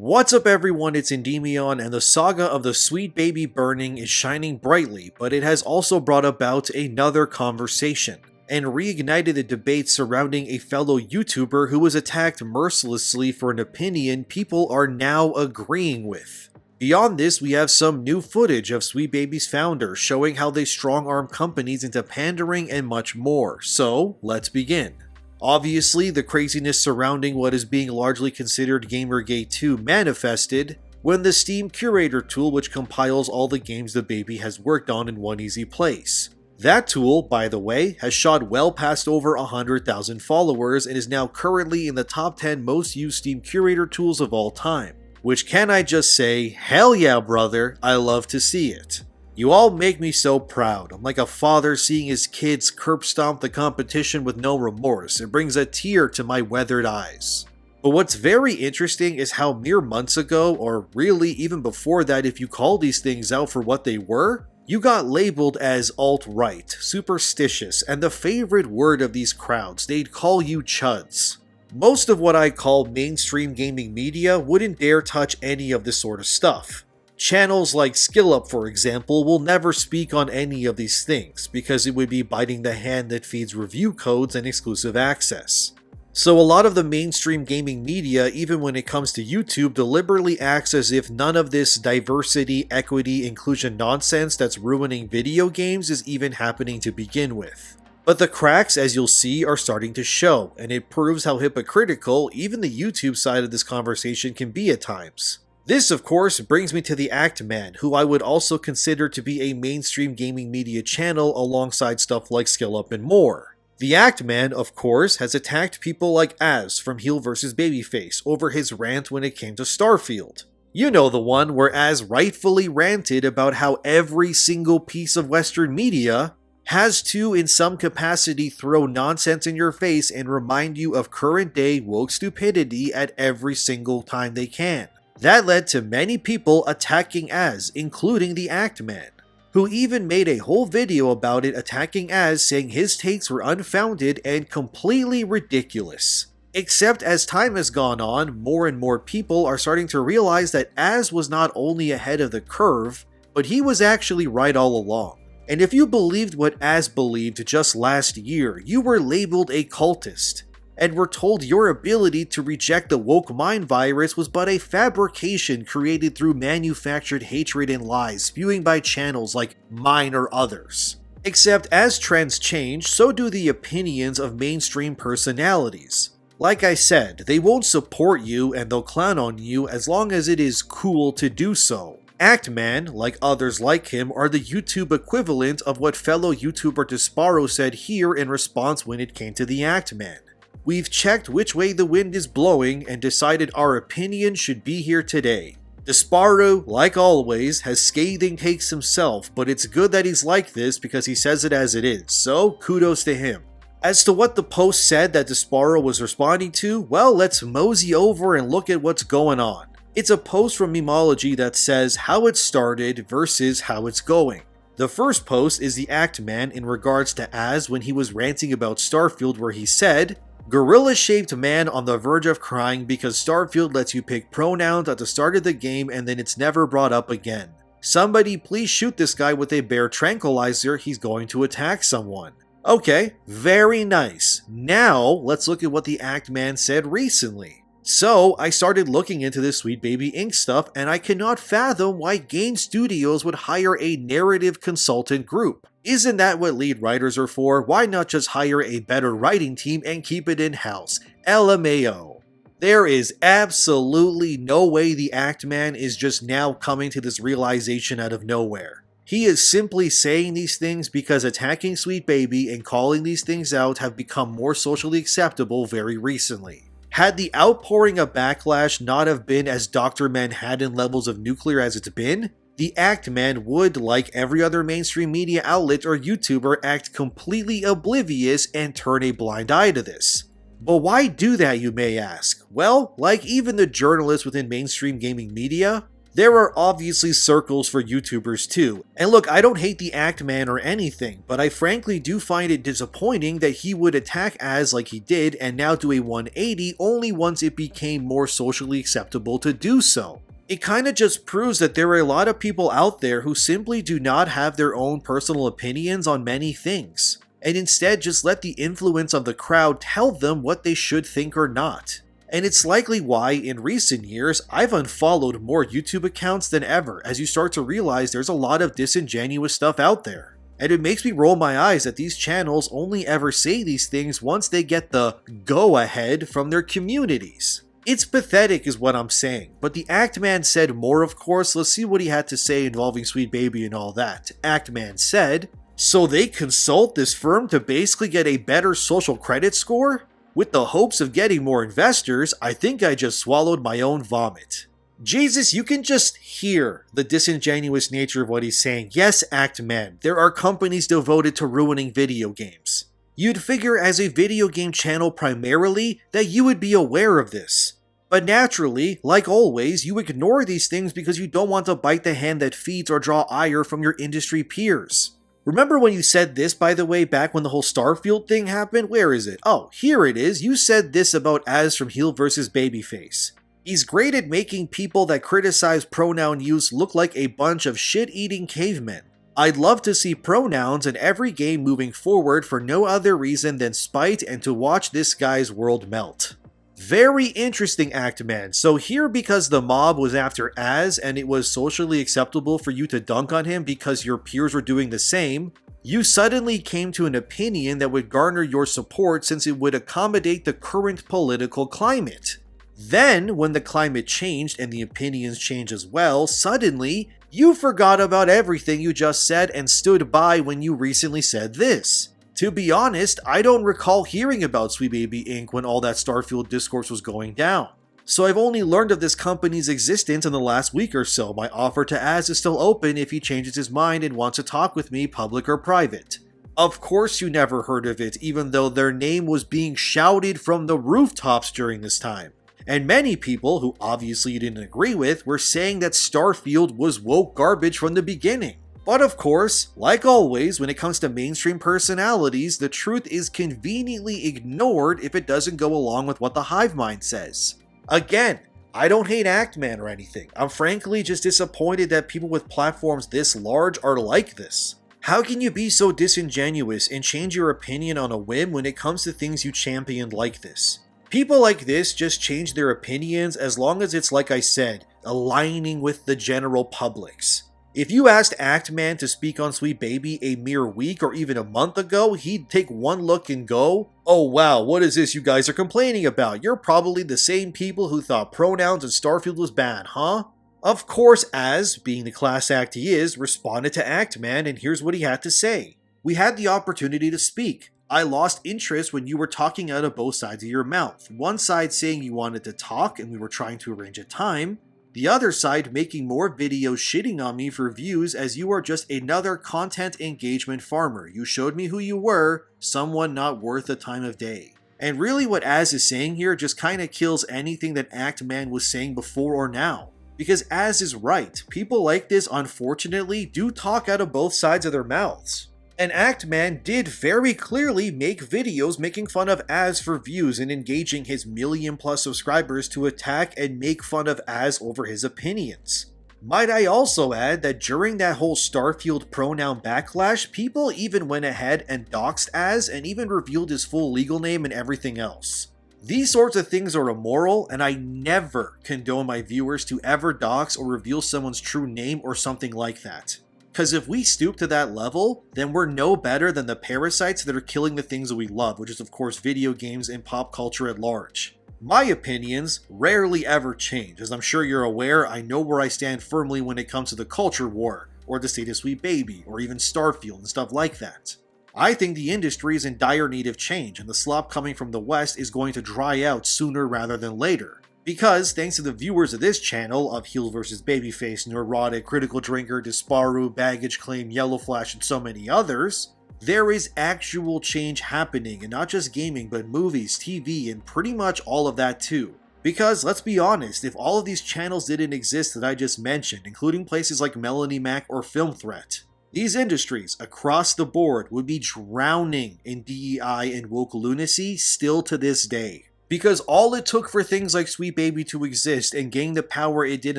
What's up everyone, it's ENDYMION, and the saga of the sweet baby burning is shining brightly, but it has also brought about another conversation, and reignited the debate surrounding a fellow YouTuber who was attacked mercilessly for an opinion people are now agreeing with. Beyond this, we have some new footage of Sweet Baby's founder showing how they strong-arm companies into pandering and much more, so let's begin. Obviously, the craziness surrounding what is being largely considered Gamergate 2 manifested when the Steam Curator tool, which compiles all the games the baby has worked on in one easy place. That tool, by the way, has shot well past over 100,000 followers and is now currently in the top 10 most used Steam Curator tools of all time. Which, can I just say, hell yeah brother, I love to see it. You all make me so proud. I'm like a father seeing his kids curb stomp the competition with no remorse. It brings a tear to my weathered eyes. But what's very interesting is how mere months ago, or really even before that if you call these things out for what they were, you got labeled as alt-right, superstitious, and the favorite word of these crowds, they'd call you chuds. Most of what I call mainstream gaming media wouldn't dare touch any of this sort of stuff. Channels like SkillUp, for example, will never speak on any of these things, because it would be biting the hand that feeds review codes and exclusive access. So a lot of the mainstream gaming media, even when it comes to YouTube, deliberately acts as if none of this diversity, equity, inclusion nonsense that's ruining video games is even happening to begin with. But the cracks, as you'll see, are starting to show, and it proves how hypocritical even the YouTube side of this conversation can be at times. This, of course, brings me to the Actman, who I would also consider to be a mainstream gaming media channel alongside stuff like SkillUp and more. The Actman, of course, has attacked people like Az from Heel vs Babyface over his rant when it came to Starfield. You know the one where Az rightfully ranted about how every single piece of Western media has to, in some capacity, throw nonsense in your face and remind you of current day woke stupidity at every single time they can. That led to many people attacking Az, including the Actman, who even made a whole video about it attacking Az, saying his takes were unfounded and completely ridiculous. Except as time has gone on, more and more people are starting to realize that Az was not only ahead of the curve, but he was actually right all along. And if you believed what Az believed just last year, you were labeled a cultist, and were told your ability to reject the woke mind virus was but a fabrication created through manufactured hatred and lies spewing by channels like mine or others. Except as trends change, so do the opinions of mainstream personalities. Like I said, they won't support you and they'll clown on you as long as it is cool to do so. Actman, like others like him, are the YouTube equivalent of what fellow YouTuber Desparo said here in response when it came to the Actman. We've checked which way the wind is blowing and decided our opinion should be here today. Desparo, like always, has scathing takes himself, but it's good that he's like this because he says it as it is, so kudos to him. As to what the post said that Desparo was responding to, well, let's mosey over and look at what's going on. It's a post from Memology that says how it started versus how it's going. The first post is the Actman in regards to Az when he was ranting about Starfield, where he said, "Gorilla-shaped man on the verge of crying because Starfield lets you pick pronouns at the start of the game and then it's never brought up again. Somebody please shoot this guy with a bear tranquilizer, he's going to attack someone." Okay, very nice. Now, let's look at what the Actman said recently. So, I started looking into this Sweet Baby Inc. stuff and I cannot fathom why game studios would hire a narrative consultant group. Isn't that what lead writers are for? Why not just hire a better writing team and keep it in-house? LMAO. There is absolutely no way the Actman is just now coming to this realization out of nowhere. He is simply saying these things because attacking Sweet Baby and calling these things out have become more socially acceptable very recently. Had the outpouring of backlash not have been as Dr. Manhattan levels of nuclear as it's been, the Actman would, like every other mainstream media outlet or YouTuber, act completely oblivious and turn a blind eye to this. But why do that, you may ask? Well, like even the journalists within mainstream gaming media, There are obviously circles for YouTubers too, and look, I don't hate the Act Man or anything, but I frankly do find it disappointing that he would attack Az like he did and now do a 180 only once it became more socially acceptable to do so. It kinda just proves that there are a lot of people out there who simply do not have their own personal opinions on many things, and instead just let the influence of the crowd tell them what they should think or not. And it's likely why, in recent years, I've unfollowed more YouTube accounts than ever as you start to realize there's a lot of disingenuous stuff out there. And it makes me roll my eyes that these channels only ever say these things once they get the go-ahead from their communities. It's pathetic is what I'm saying, but the Act Man said more, of course. Let's see what he had to say involving Sweet Baby and all that. Act Man said, "So they consult this firm to basically get a better social credit score? With the hopes of getting more investors, I think I just swallowed my own vomit." Jesus, you can just hear the disingenuous nature of what he's saying. Yes, Act Man, there are companies devoted to ruining video games. You'd figure as a video game channel primarily that you would be aware of this. But naturally, like always, you ignore these things because you don't want to bite the hand that feeds or draw ire from your industry peers. Remember when you said this, by the way, back when the whole Starfield thing happened? Where is it? Oh, here it is. You said this about Az from Heel vs. Babyface. He's great at making people that criticize pronoun use look like a bunch of shit-eating cavemen. I'd love to see pronouns in every game moving forward for no other reason than spite and to watch this guy's world melt. Very interesting, Act Man. So here, because the mob was after Az and it was socially acceptable for you to dunk on him because your peers were doing the same, you suddenly came to an opinion that would garner your support since it would accommodate the current political climate. Then, when the climate changed and the opinions changed as well, suddenly, you forgot about everything you just said and stood by when you recently said this. To be honest, I don't recall hearing about Sweet Baby Inc. when all that Starfield discourse was going down. So I've only learned of this company's existence in the last week or so. My offer to Az is still open if he changes his mind and wants to talk with me, public or private. Of course you never heard of it, even though their name was being shouted from the rooftops during this time. And many people, who obviously you didn't agree with, were saying that Starfield was woke garbage from the beginning. But of course, like always, when it comes to mainstream personalities, the truth is conveniently ignored if it doesn't go along with what the hive mind says. Again, I don't hate Act Man or anything. I'm frankly just disappointed that people with platforms this large are like this. How can you be so disingenuous and change your opinion on a whim when it comes to things you championed like this? People like this just change their opinions as long as it's, like I said, aligning with the general public's. If you asked Act Man to speak on Sweet Baby a mere week or even a month ago, he'd take one look and go, "Oh wow, what is this you guys are complaining about? You're probably the same people who thought pronouns in Starfield was bad, huh?" Of course, Az, being the class act he is, responded to Act Man, and here's what he had to say. "We had the opportunity to speak. I lost interest when you were talking out of both sides of your mouth. One side saying you wanted to talk and we were trying to arrange a time. The other side making more videos shitting on me for views as you are just another content engagement farmer. You showed me who you were, someone not worth the time of day." And really what Az is saying here just kinda kills anything that Act Man was saying before or now. Because Az is right, people like this unfortunately do talk out of both sides of their mouths. And Act Man did very clearly make videos making fun of Az for views and engaging his million-plus subscribers to attack and make fun of Az over his opinions. Might I also add that during that whole Starfield pronoun backlash, people even went ahead and doxed Az and even revealed his full legal name and everything else. These sorts of things are immoral, and I never condone my viewers to ever dox or reveal someone's true name or something like that. Because if we stoop to that level, then we're no better than the parasites that are killing the things that we love, which is of course video games and pop culture at large. My opinions rarely ever change. As I'm sure you're aware, I know where I stand firmly when it comes to the culture war, or the state of Sweet Baby, or even Starfield and stuff like that. I think the industry is in dire need of change, and the slop coming from the West is going to dry out sooner rather than later. Because, thanks to the viewers of this channel, of Heel vs. Babyface, Neurotic, Critical Drinker, Disparu, Baggage Claim, Yellow Flash, and so many others, there is actual change happening, and not just gaming, but movies, TV, and pretty much all of that too. Because let's be honest, if all of these channels didn't exist that I just mentioned, including places like Melanie Mac or Film Threat, these industries across the board would be drowning in DEI and woke lunacy still to this day. Because all it took for things like Sweet Baby to exist and gain the power it did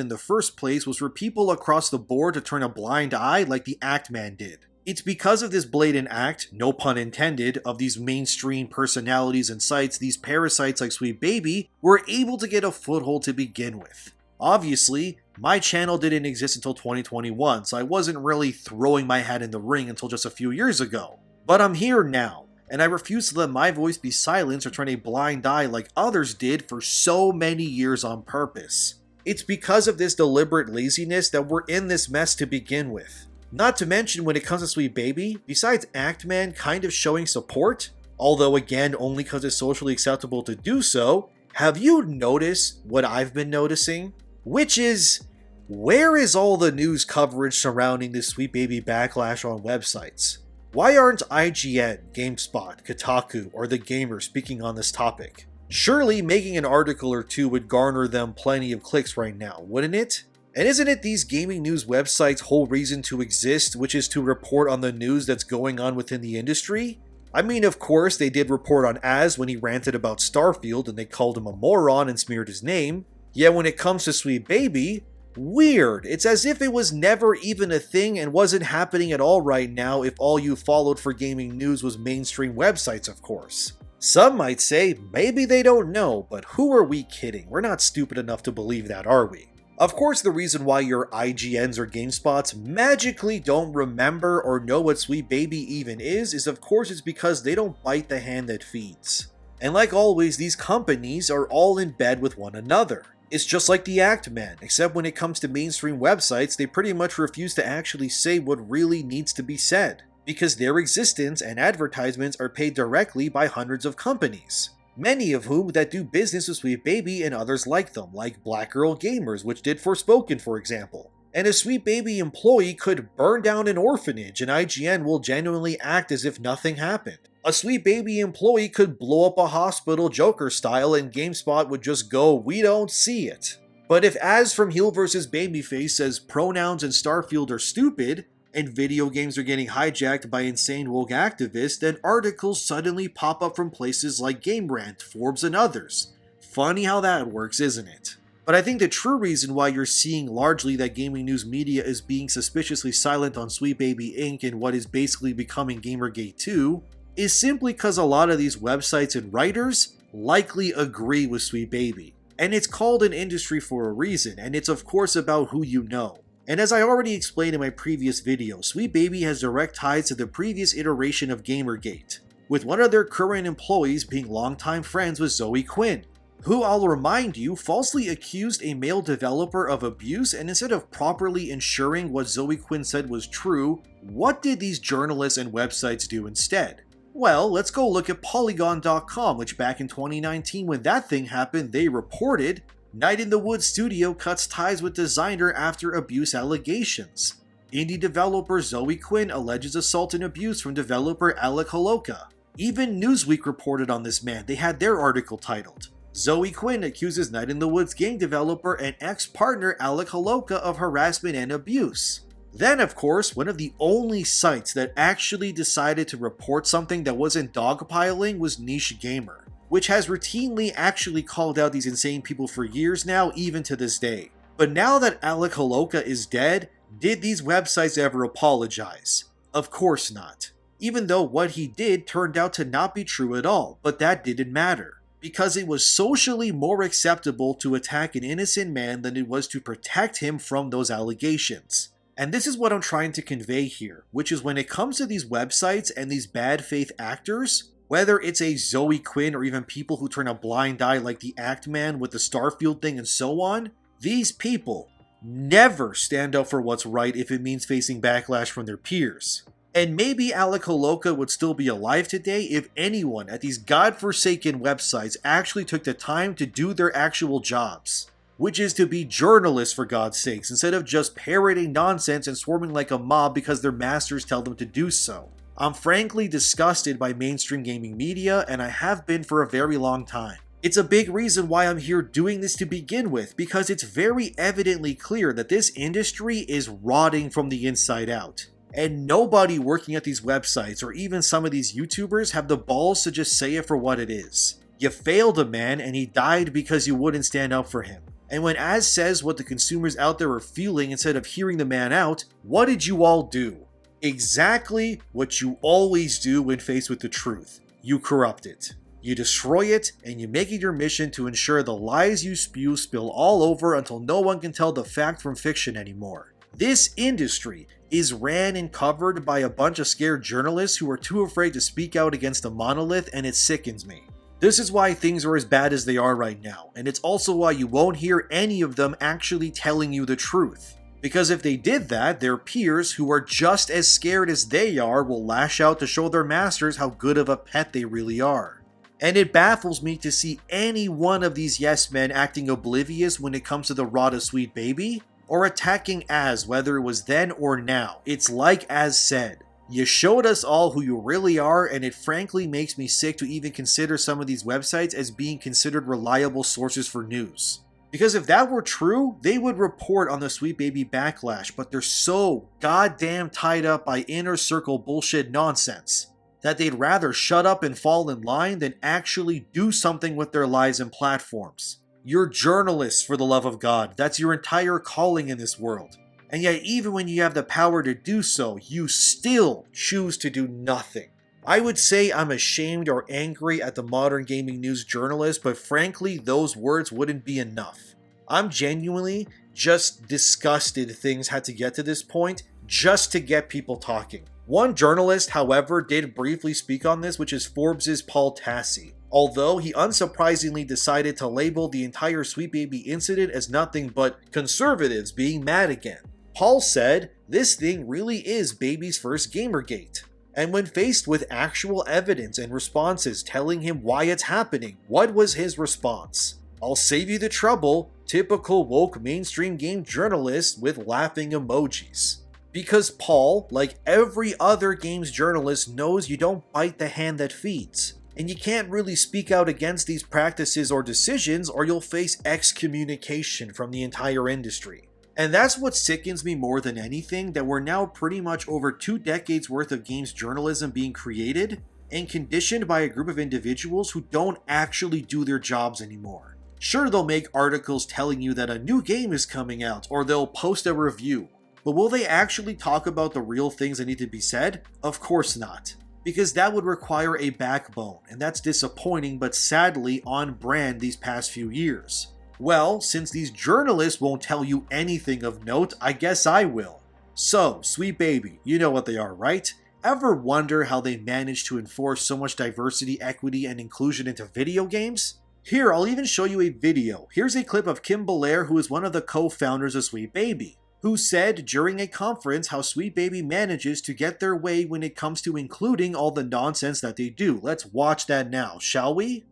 in the first place was for people across the board to turn a blind eye like the Act Man did. It's because of this blatant act, no pun intended, of these mainstream personalities and sites, these parasites like Sweet Baby were able to get a foothold to begin with. Obviously, my channel didn't exist until 2021, so I wasn't really throwing my hat in the ring until just a few years ago. But I'm here now, and I refuse to let my voice be silenced or turn a blind eye like others did for so many years on purpose. It's because of this deliberate laziness that we're in this mess to begin with. Not to mention, when it comes to Sweet Baby, besides Act Man kind of showing support, although again only because it's socially acceptable to do so, have you noticed what I've been noticing? Which is, where is all the news coverage surrounding this Sweet Baby backlash on websites? Why aren't IGN, GameSpot, Kotaku, or The Gamer speaking on this topic? Surely making an article or two would garner them plenty of clicks right now, wouldn't it? And isn't it these gaming news websites' whole reason to exist, which is to report on the news that's going on within the industry? I mean, of course, they did report on Az when he ranted about Starfield and they called him a moron and smeared his name. Yet when it comes to Sweet Baby, weird. It's as if it was never even a thing and wasn't happening at all right now if all you followed for gaming news was mainstream websites, of course. Some might say, maybe they don't know, but who are we kidding? We're not stupid enough to believe that, are we? Of course, the reason why your IGNs or GameSpots magically don't remember or know what Sweet Baby even is of course it's because they don't bite the hand that feeds. And like always, these companies are all in bed with one another. It's just like the Act Man, except when it comes to mainstream websites, they pretty much refuse to actually say what really needs to be said, because their existence and advertisements are paid directly by hundreds of companies. Many of whom that do business with Sweet Baby and others like them, like Black Girl Gamers, which did Forspoken for example. And a Sweet Baby employee could burn down an orphanage and IGN will genuinely act as if nothing happened. A Sweet Baby employee could blow up a hospital Joker style and GameSpot would just go, we don't see it. But if Az from Heel vs. Babyface says pronouns in Starfield are stupid, and video games are getting hijacked by insane woke activists, then articles suddenly pop up from places like Game Rant, Forbes, and others. Funny how that works, isn't it? But I think the true reason why you're seeing largely that gaming news media is being suspiciously silent on Sweet Baby Inc. and what is basically becoming Gamergate 2 is simply because a lot of these websites and writers likely agree with Sweet Baby. And it's called an industry for a reason, and it's of course about who you know. And as I already explained in my previous video, Sweet Baby has direct ties to the previous iteration of Gamergate, with one of their current employees being longtime friends with Zoe Quinn, who I'll remind you falsely accused a male developer of abuse, and instead of properly ensuring what Zoe Quinn said was true, what did these journalists and websites do instead? Well, let's go look at Polygon.com, which back in 2019 when that thing happened, they reported Night in the Woods Studio cuts ties with designer after abuse allegations. Indie developer Zoe Quinn alleges assault and abuse from developer Alec Holoka. Even Newsweek reported on this man. They had their article titled, Zoe Quinn accuses Night in the Woods game developer and ex-partner Alec Holoka of harassment and abuse. Then, of course, one of the only sites that actually decided to report something that wasn't dogpiling was Niche Gamer, which has routinely actually called out these insane people for years now, even to this day. But now that Alec Holoka is dead, did these websites ever apologize? Of course not. Even though what he did turned out to not be true at all, but that didn't matter, because it was socially more acceptable to attack an innocent man than it was to protect him from those allegations. And this is what I'm trying to convey here, which is when it comes to these websites and these bad faith actors, whether it's a Zoe Quinn or even people who turn a blind eye like the Act Man with the Starfield thing and so on, these people never stand up for what's right if it means facing backlash from their peers. And maybe Alec Holoka would still be alive today if anyone at these godforsaken websites actually took the time to do their actual jobs, which is to be journalists for God's sakes, instead of just parroting nonsense and swarming like a mob because their masters tell them to do so. I'm frankly disgusted by mainstream gaming media, and I have been for a very long time. It's a big reason why I'm here doing this to begin with, because it's very evidently clear that this industry is rotting from the inside out. And nobody working at these websites or even some of these YouTubers have the balls to just say it for what it is. You failed a man and he died because you wouldn't stand up for him. And when Az says what the consumers out there are feeling instead of hearing the man out, what did you all do? Exactly what you always do when faced with the truth. You corrupt it. You destroy it, and you make it your mission to ensure the lies you spew spill all over until no one can tell the fact from fiction anymore. This industry is ran and covered by a bunch of scared journalists who are too afraid to speak out against the monolith, and it sickens me. This is why things are as bad as they are right now, and it's also why you won't hear any of them actually telling you the truth. Because if they did that, their peers, who are just as scared as they are, will lash out to show their masters how good of a pet they really are. And it baffles me to see any one of these yes men acting oblivious when it comes to the rot of Sweet Baby, or attacking Az, whether it was then or now. It's like Az said, you showed us all who you really are, and it frankly makes me sick to even consider some of these websites as being considered reliable sources for news. Because if that were true, they would report on the Sweet Baby backlash, but they're so goddamn tied up by inner circle bullshit nonsense that they'd rather shut up and fall in line than actually do something with their lives and platforms. You're journalists, for the love of God. That's your entire calling in this world. And yet, even when you have the power to do so, you still choose to do nothing. I would say I'm ashamed or angry at the modern gaming news journalists, but frankly, those words wouldn't be enough. I'm genuinely just disgusted things had to get to this point just to get people talking. One journalist, however, did briefly speak on this, which is Forbes' Paul Tassi. Although he unsurprisingly decided to label the entire Sweet Baby incident as nothing but conservatives being mad again. Paul said, this thing really is baby's first Gamergate. And when faced with actual evidence and responses telling him why it's happening, what was his response? I'll save you the trouble, typical woke mainstream game journalist with laughing emojis. Because Paul, like every other games journalist, knows you don't bite the hand that feeds. And you can't really speak out against these practices or decisions or you'll face excommunication from the entire industry. And that's what sickens me more than anything, that we're now pretty much over 2 decades worth of games journalism being created and conditioned by a group of individuals who don't actually do their jobs anymore. Sure, they'll make articles telling you that a new game is coming out, or they'll post a review. But will they actually talk about the real things that need to be said? Of course not. Because that would require a backbone, and that's disappointing but sadly on brand these past few years. Well, since these journalists won't tell you anything of note, I guess I will. So, Sweet Baby, you know what they are, right? Ever wonder how they managed to enforce so much diversity, equity, and inclusion into video games? Here, I'll even show you a video. Here's a clip of Kim Belair, who is one of the co-founders of Sweet Baby, who said during a conference how Sweet Baby manages to get their way when it comes to including all the nonsense that they do. Let's watch that now, shall we?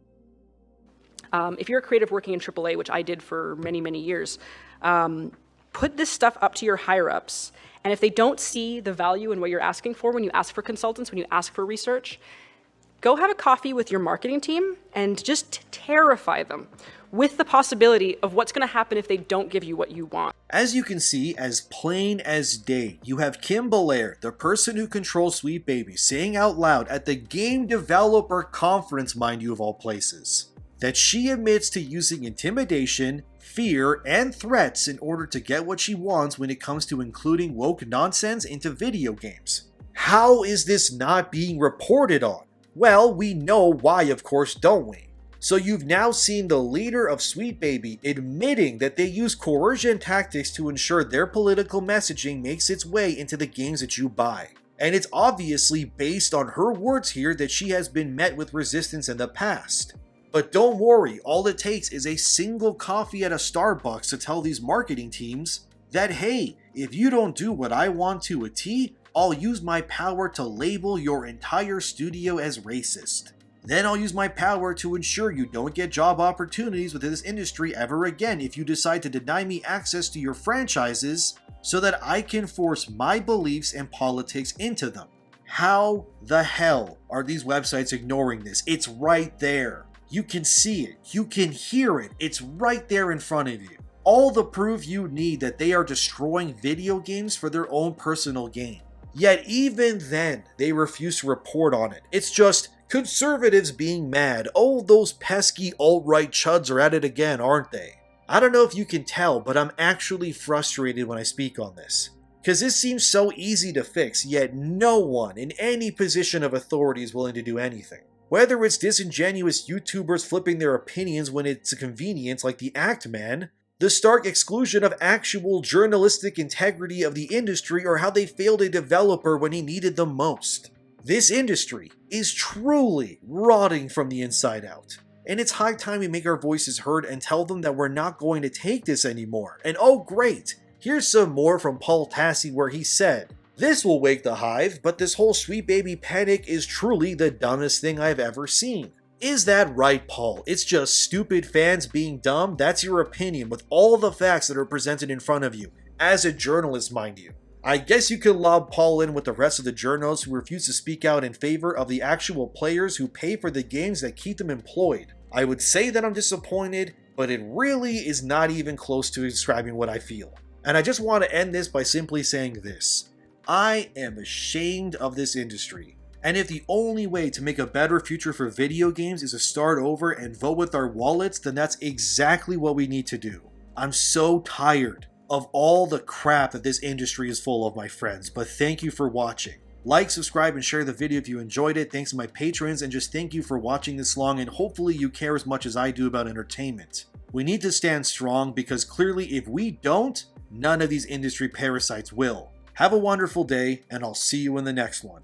If you're a creative working in AAA, which I did for many, many years, put this stuff up to your higher-ups. And if they don't see the value in what you're asking for when you ask for consultants, when you ask for research, go have a coffee with your marketing team and just terrify them with the possibility of what's going to happen if they don't give you what you want. As you can see, as plain as day, you have Kim Belair, the person who controls Sweet Baby, saying out loud at the Game Developer Conference, mind you of all places, that she admits to using intimidation, fear, and threats in order to get what she wants when it comes to including woke nonsense into video games. How is this not being reported on? Well, we know why, of course, don't we? So you've now seen the leader of Sweet Baby admitting that they use coercion tactics to ensure their political messaging makes its way into the games that you buy. And it's obviously based on her words here that she has been met with resistance in the past. But don't worry, all it takes is a single coffee at a Starbucks to tell these marketing teams that, hey, if you don't do what I want to a T, I'll use my power to label your entire studio as racist. Then I'll use my power to ensure you don't get job opportunities within this industry ever again if you decide to deny me access to your franchises so that I can force my beliefs and politics into them. How the hell are these websites ignoring this? It's right there. You can see it, you can hear it, it's right there in front of you. All the proof you need that they are destroying video games for their own personal gain. Yet even then, they refuse to report on it. It's just conservatives being mad. Oh, those pesky alt-right chuds are at it again, aren't they? I don't know if you can tell, but I'm actually frustrated when I speak on this. Because this seems so easy to fix, yet no one in any position of authority is willing to do anything. Whether it's disingenuous YouTubers flipping their opinions when it's a convenience like the Act Man, the stark exclusion of actual journalistic integrity of the industry, or how they failed a developer when he needed them most. This industry is truly rotting from the inside out. And it's high time we make our voices heard and tell them that we're not going to take this anymore. And oh great, here's some more from Paul Tassi where he said, "This will wake the hive, but this whole Sweet Baby panic is truly the dumbest thing I've ever seen." Is that right, Paul? It's just stupid fans being dumb? That's your opinion with all the facts that are presented in front of you. As a journalist, mind you. I guess you could lob Paul in with the rest of the journalists who refuse to speak out in favor of the actual players who pay for the games that keep them employed. I would say that I'm disappointed, but it really is not even close to describing what I feel. And I just want to end this by simply saying this. I am ashamed of this industry. And if the only way to make a better future for video games is to start over and vote with our wallets, then that's exactly what we need to do. I'm so tired of all the crap that this industry is full of, my friends, but thank you for watching. Like, subscribe, and share the video if you enjoyed it. Thanks to my patrons, and just thank you for watching this long, and hopefully you care as much as I do about entertainment. We need to stand strong, because clearly if we don't, none of these industry parasites will. Have a wonderful day, and I'll see you in the next one.